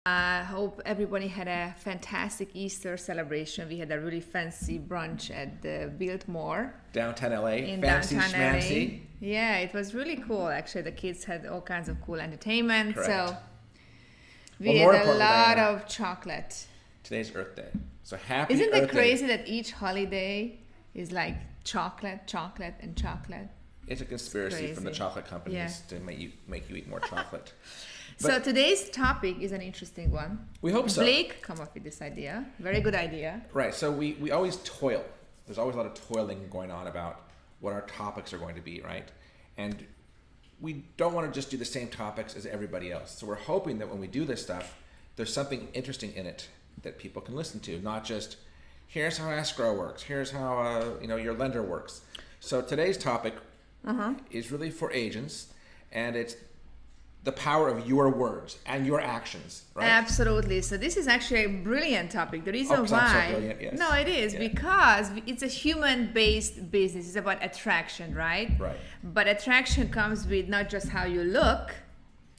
I hope everybody had a fantastic Easter celebration. We had a really fancy brunch at the Biltmore Downtown LA, in fancy downtown schmancy. LA. Yeah, it was really cool. Actually, the kids had all kinds of cool entertainment. Correct. So we Well, more had a importantly, lot Diana, of chocolate. Today's Earth Day. So happy Isn't Earth it crazy Day. that each holiday is like chocolate, chocolate, and chocolate? It's a conspiracy from the crazy. chocolate companies Yeah. to make you eat more chocolate. So But- today's topic is an interesting one. We hope so. Blake come up with this idea. Very good idea. Right. So we always toil. There's always a lot of toiling going on about what our topics are going to be, right? And we don't want to just do the same topics as everybody else. So we're hoping that when we do this stuff, there's something interesting in it that people can listen to, not just here's how escrow works, here's how your lender works. So today's topic is really for agents, and it's the power of your words and your actions, right? Absolutely. So this is actually a brilliant topic. The reason 'cause I'm so why, brilliant, yes. no, it is Yeah. because it's a human-based business. It's about attraction, right? Right. But attraction comes with not just how you look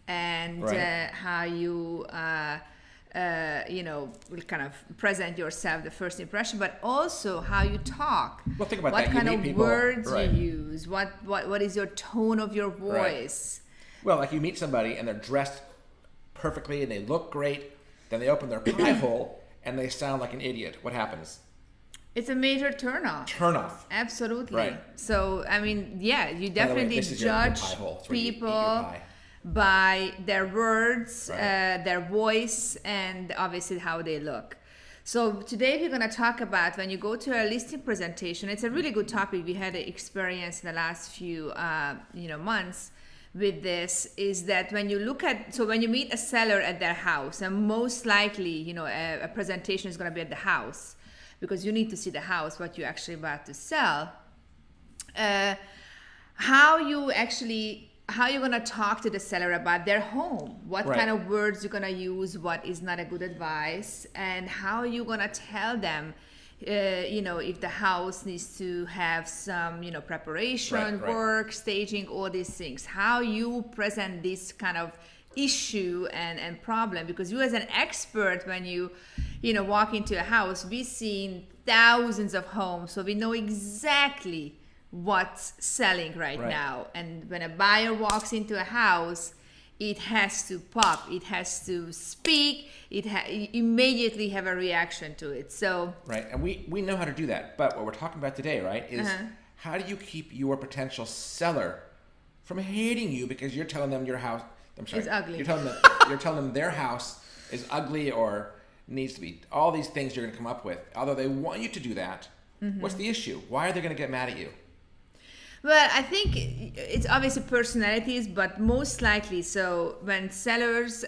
and Right. how you, will kind of present yourself, the first impression, but also how you talk. Well, think about what that. You kind meet of people- words right. you use. What is your tone of your voice? Well, like you meet somebody and they're dressed perfectly and they look great, then they open their pie hole and they sound like an idiot. What happens? It's a major turnoff. Turn off. Absolutely. Right. So, I mean, yeah, you By the way, definitely this is your judge pie hole. It's where you eat your people pie. by their words, Right. their voice, and obviously how they look. So today we're going to talk about when you go to a listing presentation. It's a really good topic. We had an experience in the last few, months with this. Is that when you when you meet a seller at their house, and most likely, a presentation is going to be at the house, because you need to see the house, what you're actually about to sell. How you're going to talk to the seller about their home, what Right. kind of words you're going to use, what is not a good advice, and how you're going to tell them, if the house needs to have some, preparation, Right, right. work, staging, all these things, how you present this kind of issue and problem, because you as an expert, when you walk into a house, we've seen thousands of homes, so we know exactly what's selling right Right. now. And when a buyer walks into a house, it has to pop, it has to speak, you immediately have a reaction to it. So Right. And we know how to do that. But what we're talking about today, right, is Uh-huh. how do you keep your potential seller from hating you because you're telling them your house Is ugly. You're telling them their house is ugly or needs to be all these things you're going to come up with. Although they want you to do that, Mm-hmm. what's the issue? Why are they going to get mad at you? Well, I think it's obviously personalities, but most likely, so when sellers,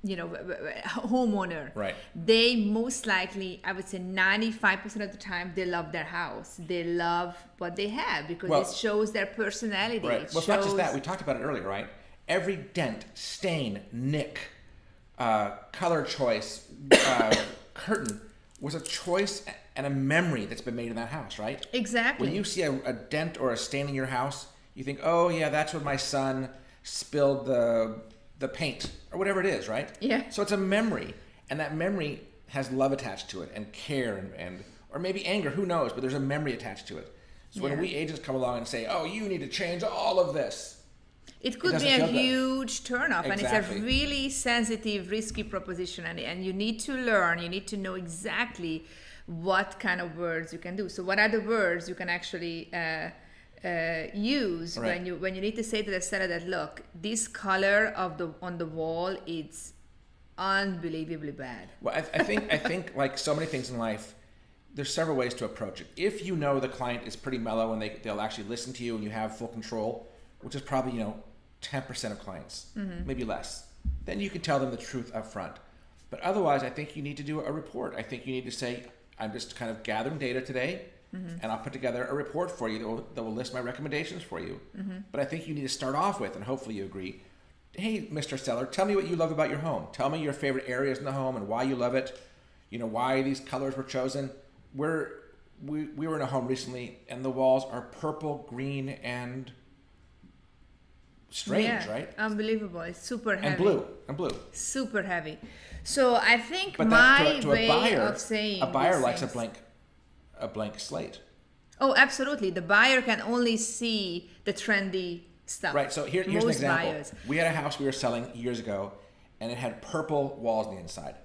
homeowner, Right. they most likely, I would say 95% of the time, they love their house. They love what they have because Well, it shows their personality. Right. It Well, it's not just shows- that. We talked about it earlier, right? Every dent, stain, nick, color choice, curtain was a choice and a memory that's been made in that house, right? Exactly. When you see a dent or a stain in your house, you think, oh yeah, that's when my son spilled the paint or whatever it is, right? Yeah. So it's a memory, and that memory has love attached to it, and care, and or maybe anger. Who knows? But there's a memory attached to it. So when Yeah. we agents come along and say, oh, you need to change all of this, It could doesn't be a feel good. huge turnoff, and it's Exactly. a really sensitive, risky proposition, and you need to learn. You need to know exactly what kind of words you can do. So, what are the words you can actually use Right. when you need to say to the seller that, look, this color on the wall, it's unbelievably bad. Well, I think like so many things in life, there's several ways to approach it. If you know the client is pretty mellow and they'll actually listen to you and you have full control, which is probably 10% of clients, maybe less, then you can tell them the truth up front. But otherwise, I think you need to do a report. I think you need to say, I'm just kind of gathering data today, and I'll put together a report for you that will list my recommendations for you. But I think you need to start off with, and hopefully you agree, hey, Mr. Seller, tell me what you love about your home. Tell me your favorite areas in the home and why you love it. Why these colors were chosen. We were in a home recently, and the walls are purple, green, and strange, right? Unbelievable. It's super heavy. And blue. Super heavy. So I think But my to way a buyer, of saying a buyer these likes things, a blank slate. Oh, absolutely. The buyer can only see the trendy stuff. Right. So here's an Most example. buyers. We had a house we were selling years ago, and it had purple walls on the inside.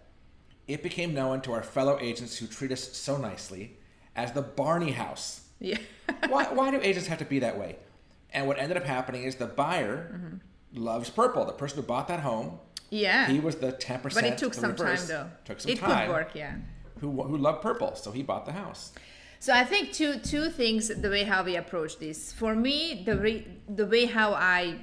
It became known to our fellow agents who treat us so nicely as the Barney house. Yeah. Why do agents have to be that way? And what ended up happening is the buyer loves purple. The person who bought that home, Yeah. he was the 10%. But it took the some reverse, time though. Took some it time. could work, yeah. Who loved purple, so he bought the house. So I think two things, the way how we approach this. For me, the way how I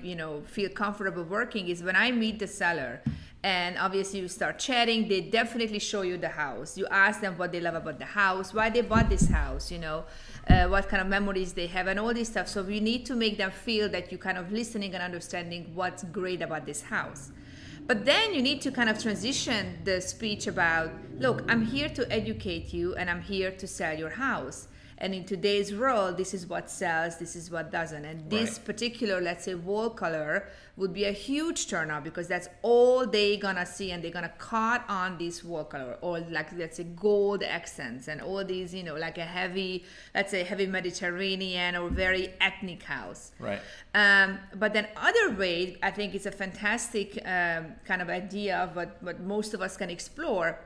feel comfortable working is when I meet the seller, and obviously you start chatting. They definitely show you the house. You ask them what they love about the house, why they bought this house, what kind of memories they have, and all this stuff. So we need to make them feel that you kind of listening and understanding what's great about this house. But then you need to kind of transition the speech about, look, I'm here to educate you and I'm here to sell your house. And in today's world, this is what sells, this is what doesn't. And this particular, let's say, wall color would be a huge turnout because that's all they're gonna see, and they're gonna caught on this wall color, or like, let's say, gold accents and all these, like a heavy, let's say, heavy Mediterranean or very ethnic house. Right. But then other way, I think it's a fantastic kind of idea of what most of us can explore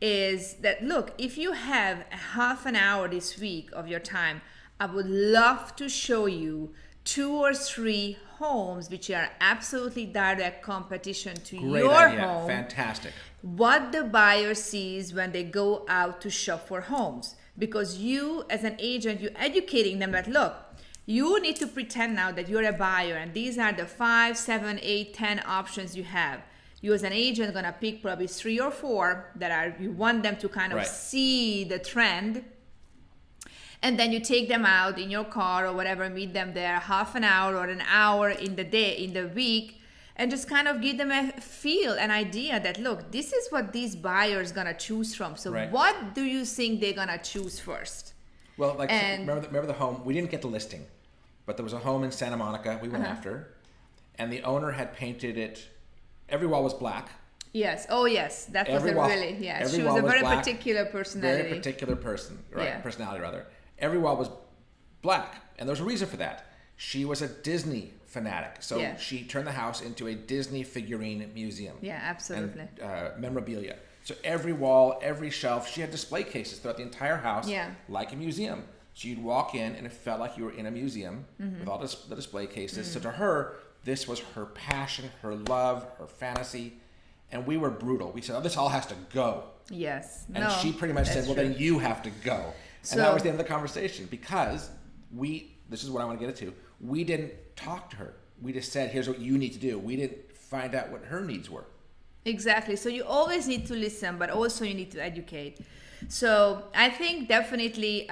is that, look, if you have a half an hour this week of your time, I would love to show you 2 or 3 homes which are absolutely direct competition to Great your idea. home. Fantastic. What the buyer sees when they go out to shop for homes. Because you, as an agent, you're educating them that, look, you need to pretend now that you're a buyer and these are the 5, 7, 8, 10 options you have. You as an agent are gonna pick probably 3 or 4 that you want them to kind of see the trend, and then you take them out in your car or whatever, meet them there half an hour or an hour in the week, and just kind of give them a feel, an idea that, look, this is what these buyers gonna choose from. So what do you think they're gonna choose first? Well, like, remember the home? We didn't get the listing, but there was a home in Santa Monica we went after, and the owner had painted it. Every wall was black. Yes. Oh, yes. That was really, yeah. She was a very particular personality. Very particular person, right? Yeah. Personality, rather. Every wall was black, and there's a reason for that. She was a Disney fanatic, so she turned the house into a Disney figurine museum. Yeah, absolutely. And memorabilia. So every wall, every shelf, she had display cases throughout the entire house, like a museum. So you'd walk in, and it felt like you were in a museum with all the display cases. So to her, this was her passion, her love, her fantasy, and we were brutal. We said, "Oh, this all has to go." Yes. And she pretty much said, "Well, then you have to go." And that was the end of the conversation, because this is what I want to get into. We didn't talk to her. We just said, "Here's what you need to do." We didn't find out what her needs were. Exactly. So you always need to listen, but also you need to educate. So I think definitely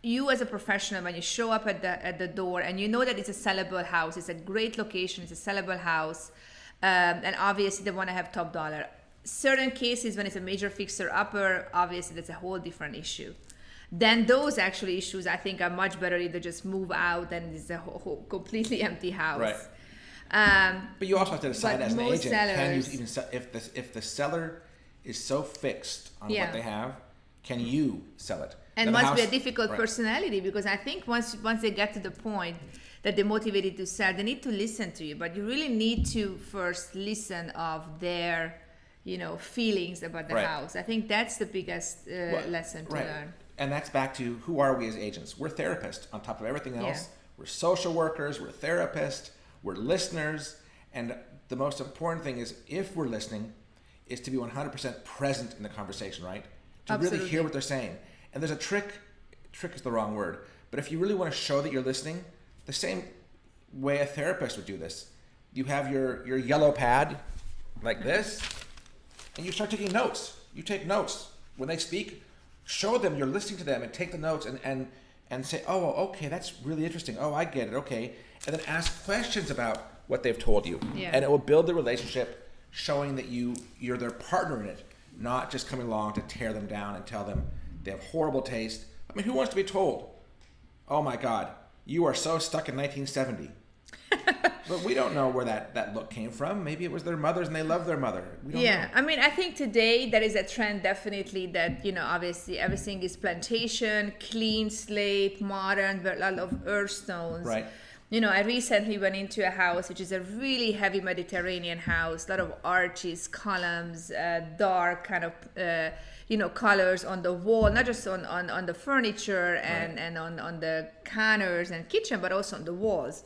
you as a professional, when you show up at the door and you know that it's a sellable house, it's a great location, it's a sellable house, and obviously they want to have top dollar. Certain cases when it's a major fixer-upper, obviously that's a whole different issue. Then those actually issues, I think, are much better either just move out and it's a whole completely empty house. Right. But you also have to decide as an agent, can you even sell, if the seller is so fixed on what they have, can you sell it? And must be a difficult personality, because I think once they get to the point that they're motivated to sell, they need to listen to you. But you really need to first listen of their, feelings about the house. I think that's the biggest lesson to learn. And that's back to, who are we as agents? We're therapists on top of everything else. We're social workers, we're therapists, we're listeners. And the most important thing is, if we're listening, is to be 100% present in the conversation, right? To really hear what they're saying. And there's a trick is the wrong word, but if you really want to show that you're listening, the same way a therapist would do this. You have your yellow pad like this, and you start taking notes. You take notes. When they speak, show them you're listening to them, and take the notes and say, "Oh, okay, that's really interesting. Oh, I get it. Okay." And then ask questions about what they've told you. Yeah. And it will build the relationship, showing that you're their partner in it, not just coming along to tear them down and tell them they have horrible taste. I mean, who wants to be told, "Oh my God, you are so stuck in 1970"? But we don't know where that look came from. Maybe it was their mothers and they love their mother. We don't know. I mean, I think today there is a trend definitely that, obviously everything is plantation, clean slate, modern, but a lot of earth stones. Right. I recently went into a house which is a really heavy Mediterranean house, a lot of arches, columns, dark kind of colors on the wall, not just on the furniture and on the counters and kitchen, but also on the walls.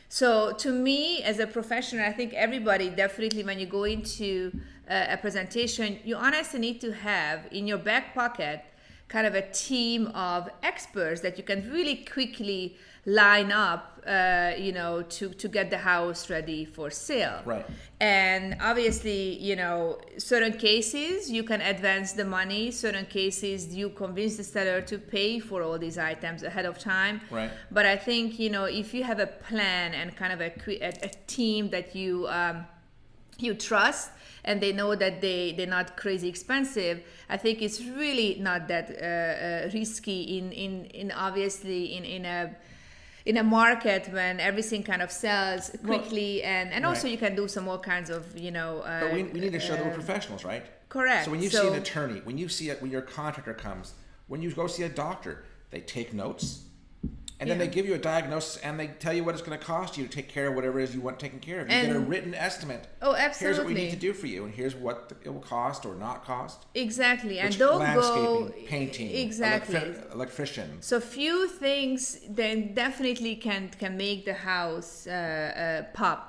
So to me, as a professional, I think everybody definitely, when you go into a presentation, you honestly need to have in your back pocket kind of a team of experts that you can really quickly line up, to get the house ready for sale. Right. And obviously, certain cases you can advance the money. Certain cases you convince the seller to pay for all these items ahead of time. Right. But I think, if you have a plan and kind of a team that you trust, and they know that they're not crazy expensive, I think it's really not that risky in obviously in a market when everything kind of sells quickly, and also you can do some more kinds of but we need to show that we're professionals, right? Correct. So when you see an attorney, when your contractor comes, when you go see a doctor, they take notes. And then they give you a diagnosis and they tell you what it's going to cost you to take care of whatever it is you want taken care of. You get a written estimate. Oh, absolutely. Here's what we need to do for you, and here's what it will cost or not cost. Exactly. And Which don't landscaping, painting, exactly. Electrician. So few things then definitely can make the house pop.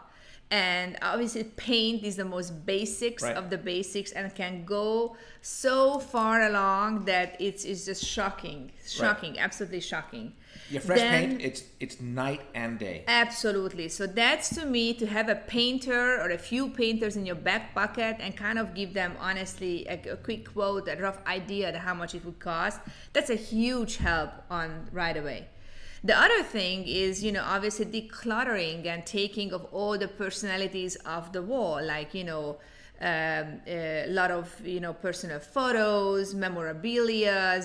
And obviously paint is the most basics of the basics and can go so far along that it's just shocking, absolutely shocking. Yeah, fresh paint, it's night and day. Absolutely. So that's, to me, to have a painter or a few painters in your back pocket and kind of give them honestly a quick quote, a rough idea of how much it would cost. That's a huge help on right away. The other thing is, obviously decluttering and taking of all the personalities of the wall, like, a lot of, personal photos, memorabilia,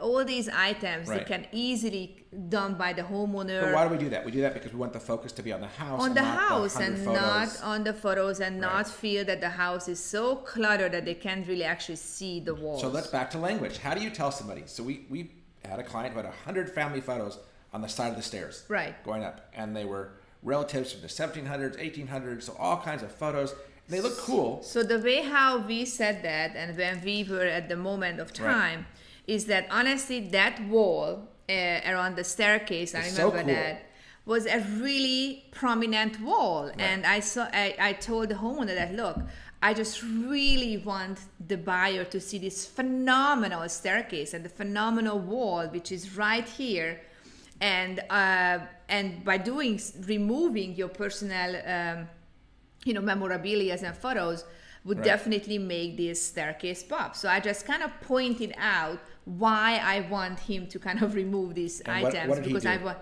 all these items that can easily done by the homeowner. But why do we do that? We do that because we want the focus to be on the house. On the house and and not on the photos, and not feel that the house is so cluttered that they can't really actually see the walls. So let's back to language. How do you tell somebody? So we had a client who had 100 family photos on the side of the stairs. Right. Going up. And they were relatives from the 1700s, 1800s, so all kinds of photos. And they look cool. So the way how we said that, and when we were at the moment of time, is that honestly that wall around the staircase, I remember that, was a really prominent wall. Right. And I told the homeowner that, look, I just really want the buyer to see this phenomenal staircase and the phenomenal wall, which is right here. And by removing your personal, memorabilia and photos would definitely make this staircase pop. So I just kind of pointed out why I want him to kind of remove these items. What did because he do?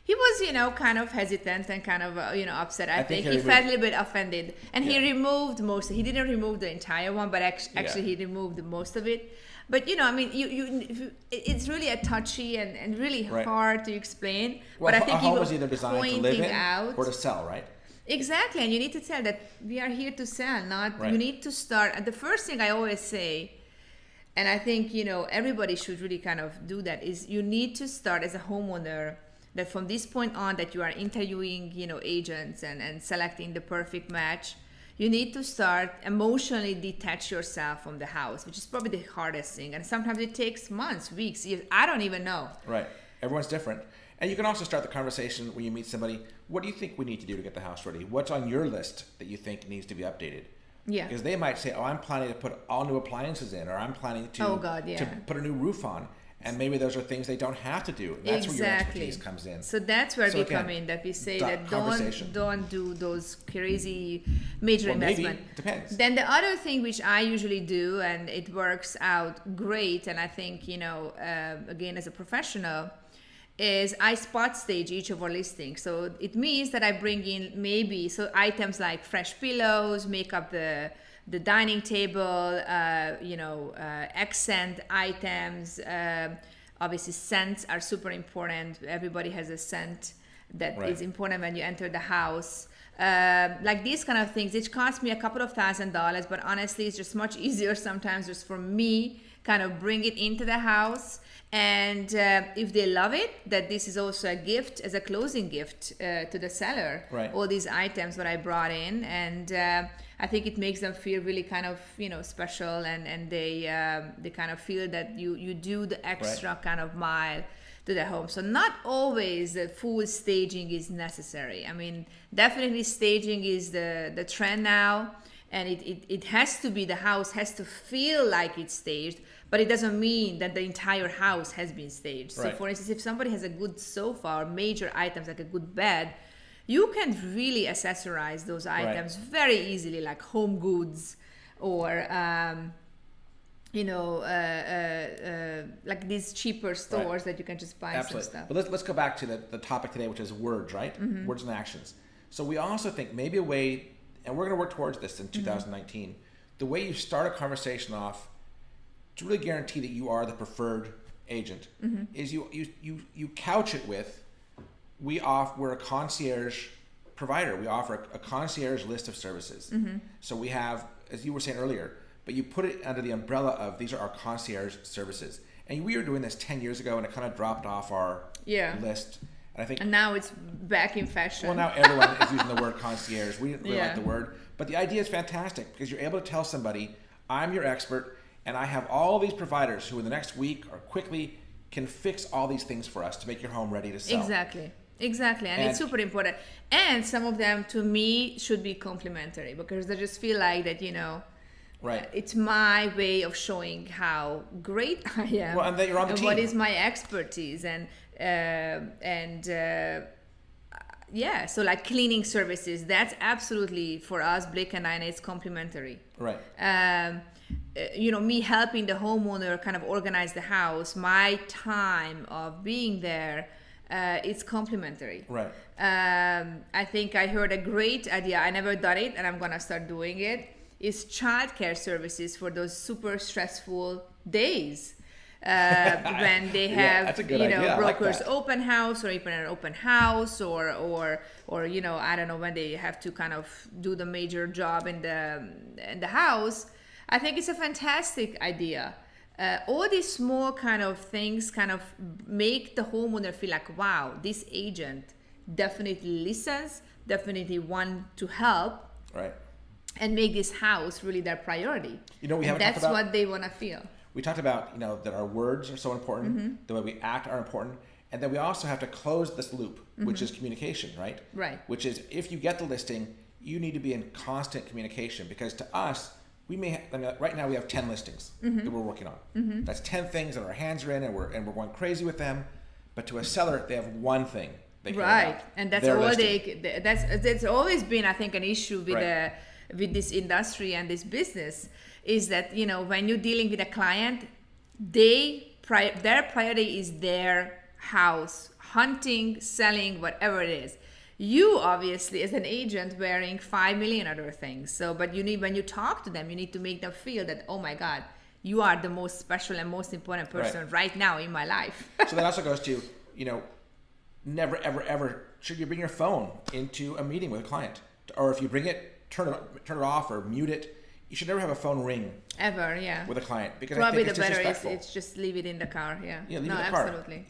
He was, kind of hesitant and kind of, upset. I think he felt a little bit offended. And he removed most. He didn't remove the entire one, but actually he removed most of it. But, it's really a touchy and really hard to explain. Well, but I think a home is either designed to live in or to sell, right? Exactly. And you need to tell that we are here to sell, you need to start. And the first thing I always say, and I think, everybody should really kind of do that, is you need to start as a homeowner, that from this point on that you are interviewing, agents and selecting the perfect match, you need to start emotionally detach yourself from the house, which is probably the hardest thing. And sometimes it takes months, weeks, years. I don't even know. Right. Everyone's different. And you can also start the conversation when you meet somebody. What do you think we need to do to get the house ready? What's on your list that you think needs to be updated? Yeah. Because they might say, I'm planning to put all new appliances in, or I'm planning to put a new roof on. And maybe those are things they don't have to do. And that's where your expertise comes in. So that's where we come in, that we say that don't do those crazy major investment. Maybe. Depends. Then the other thing which I usually do, and it works out great, and I think, again, as a professional, is I spot stage each of our listings. So it means that I bring in items like fresh pillows, make up the dining table, accent items. Obviously, scents are super important. Everybody has a scent that Right. is important when you enter the house. Like these kind of things, it cost me a couple of $1,000s, but honestly, it's just much easier sometimes just for me kind of bring it into the house. And if they love it, that this is also a gift, as a closing gift to the seller. Right. All these items that I brought in, and I think it makes them feel really kind of special, and they kind of feel that you do the extra kind of mile to the home. So not always the full staging is necessary. I mean, definitely staging is the trend now, and it has to be, the house has to feel like it's staged, but it doesn't mean that the entire house has been staged. So Right. for instance, if somebody has a good sofa or major items like a good bed, you can really accessorize those items very easily, like Home Goods or like these cheaper stores that you can just buy Absolutely. some stuff. But let's go back to the topic today, which is words, right? Words and actions. So we also think maybe a way, and we're going to work towards this in 2019, the way you start a conversation off to really guarantee that you are the preferred agent is you couch it with, we're a concierge provider. We offer a concierge list of services. So we have, as you were saying earlier, but you put it under the umbrella of these are our concierge services. And we were doing this 10 years ago, and it kind of dropped off our list. And I think, And now it's back in fashion. well, now everyone is using the word concierge. We didn't really Yeah. like the word, but the idea is fantastic because you're able to tell somebody, I'm your expert, and I have all these providers who in the next week or quickly can fix all these things for us to make your home ready to sell. Exactly. And it's super important. And some of them, to me, should be complimentary because they just feel like that, Right. it's my way of showing how great I am. Well, and that you're on the and what team. is my expertise, so like cleaning services, that's absolutely for us, Blake and I, it's complimentary. Right. Me helping the homeowner kind of organize the house, my time of being there, it's complimentary. Right. I think I heard a great idea. I never done it, and I'm gonna start doing it. Is childcare services for those super stressful days when they Yeah, that's have a good idea. I like brokers that. open house or even an open house or I don't know, when they have to kind of do the major job in the house. I think it's a fantastic idea. All these small kind of things kind of make the homeowner feel like, wow, this agent definitely listens, definitely want to help, Right. and make this house really their priority. We And haven't that's talked about. what they want to feel. We talked about that our words are so important, the way we act are important, and then we also have to close this loop, which is communication, right? Right. Which is if you get the listing, you need to be in constant communication because to us, we may right now we have 10 listings that we're working on. That's 10 things that our hands are in, and we're going crazy with them. But to a seller, they have one thing they care Right, about, and that's their all listing. that's always been, I think, an issue with Right. with this industry and this business is that when you're dealing with a client, their priority is their house, hunting, selling, whatever it is. You obviously, as an agent, wearing 5 million other things. So, but when you talk to them, you need to make them feel that, oh my God, you are the most special and most important person right now in my life. So that also goes to, never, ever, ever should you bring your phone into a meeting with a client. Or if you bring it, turn it off or mute it. You should never have a phone ring Ever, yeah. with a client because I Probably think the it's better is disrespectful. it's just leave it in the car, yeah. Yeah, leave no, it in the car. absolutely.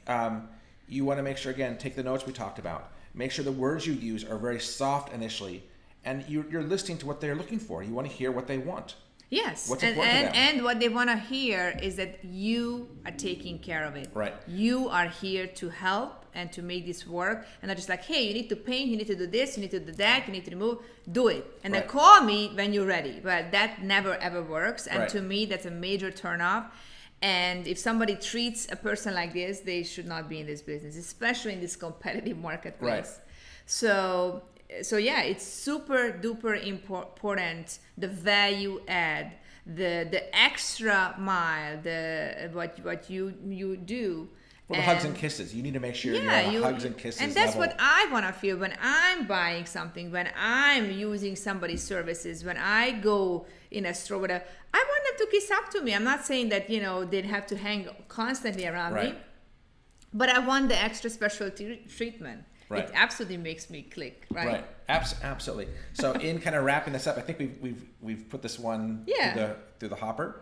You want to make sure, again, take the notes we talked about. Make sure the words you use are very soft initially, and you're listening to what they're looking for. You want to hear what they want. Yes, What's and important to them. and what they want to hear is that you are taking care of it. Right. You are here to help and to make this work, and not just like, hey, you need to paint, you need to do this, you need to do that, you need to remove, do it, and then Right. call me when you're ready. But that never ever works, and Right. to me, that's a major turnoff. And if somebody treats a person like this, they should not be in this business, especially in this competitive marketplace. Right. So yeah, it's super duper important. The value add, the extra mile, the what you do. Well, the hugs and kisses. You need to make sure you're on a hugs and kisses and that's level. what I want to feel when I'm buying something, when I'm using somebody's services, when I go in a store, whatever. I want them to kiss up to me. I'm not saying that they'd have to hang constantly around me, Right. but I want the extra special treatment. Right. It absolutely makes me click, right? Right. Absolutely. So in kind of wrapping this up, I think we've put this one through the hopper.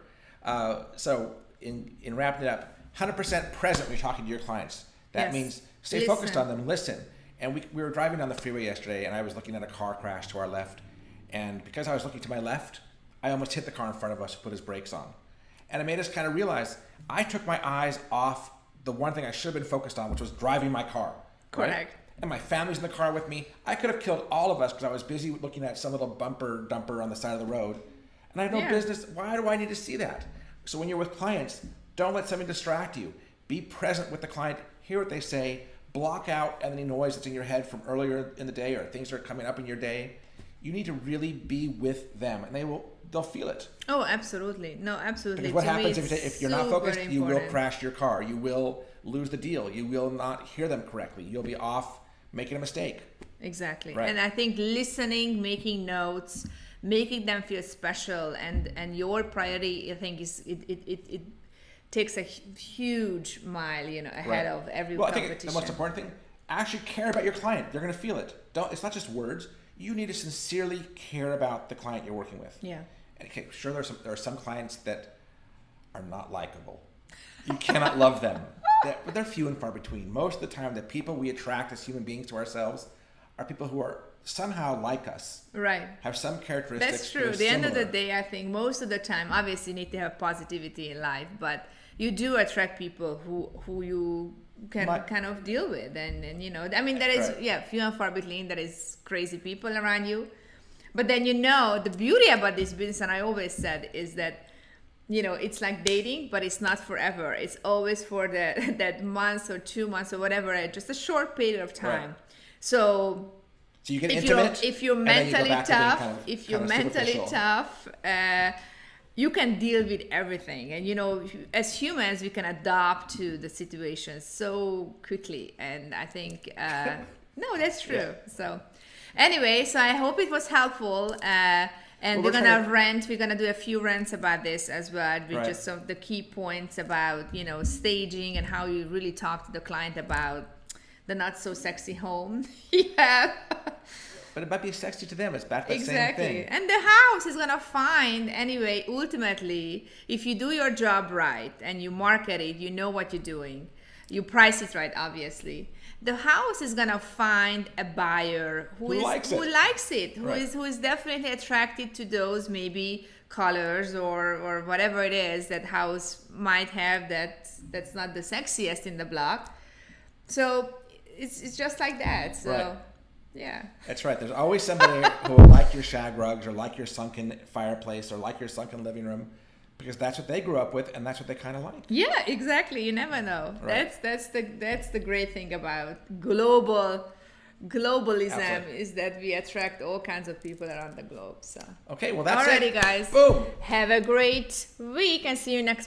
So in wrapping it up, 100% present when you're talking to your clients. That Yes. means stay Listen. focused on them, listen. And we were driving down the freeway yesterday, and I was looking at a car crash to our left. And because I was looking to my left, I almost hit the car in front of us who put his brakes on. And it made us kind of realize I took my eyes off the one thing I should have been focused on, which was driving my car. Right? Correct. And my family's in the car with me. I could have killed all of us because I was busy looking at some little bumper dumper on the side of the road. And I had no Yeah. business. Why do I need to see that? So when you're with clients, don't let something distract you. Be present with the client. Hear what they say. Block out any noise that's in your head from earlier in the day or things that are coming up in your day. You need to really be with them, and they'll feel it. Oh, absolutely. No, absolutely. Because what To me, happens it's if you're not super focused, you will important. crash your car. You will lose the deal. You will not hear them correctly. You'll be off making a mistake. Exactly. Right. And I think listening, making notes, making them feel special, and your priority, I think, is it takes a huge mile, ahead Right. of every Well, I think competition. the most important thing, actually care about your client. They're going to feel it. It's not just words. You need to sincerely care about the client you're working with. Yeah. And okay, sure, there are some clients that are not likable. You cannot love them. But they're few and far between. Most of the time, the people we attract as human beings to ourselves are people who are somehow like us, Right. have some characteristics. That's true. that are At the end of the similar. day, I think most of the time, obviously, you need to have positivity in life, but you do attract people who you can kind of deal with, and I mean, there is Right. few and far between. There is crazy people around you, but then the beauty about this business, and I always said, is that it's like dating, but it's not forever. It's always for that month or 2 months or whatever, just a short period of time. Right. So So you get if intimate. if you're and then you go mentally back to being tough, kind of- if you're kind of mentally superficial. tough, you can deal with everything. And as humans, we can adapt to the situations so quickly. And I think no, that's true. Yeah. So anyway, so I hope it was helpful. And Well, we're we're gonna trying We're gonna do a few rants about this as well, with Right. just some of the key points about staging and how you really talk to the client about the not so sexy home. Yeah. But it might be sexy to them. It's back to that same Exactly. thing. And the house is going to find, anyway, ultimately, if you do your job right and you market it, you know what you're doing, you price it right, obviously, the house is going to find a buyer who likes it. who Right. is definitely attracted to those maybe colors or whatever it is that house might have that's not the sexiest in the block. So it's just like that. So Right. yeah. That's right. There's always somebody who will like your shag rugs or like your sunken fireplace or like your sunken living room, because that's what they grew up with and that's what they kind of like. Yeah, exactly. You never know. Right. That's the great thing about globalism Absolutely. is that we attract all kinds of people around the globe. So Okay, well that's alrighty, it. guys. Boom. Have a great week and see you next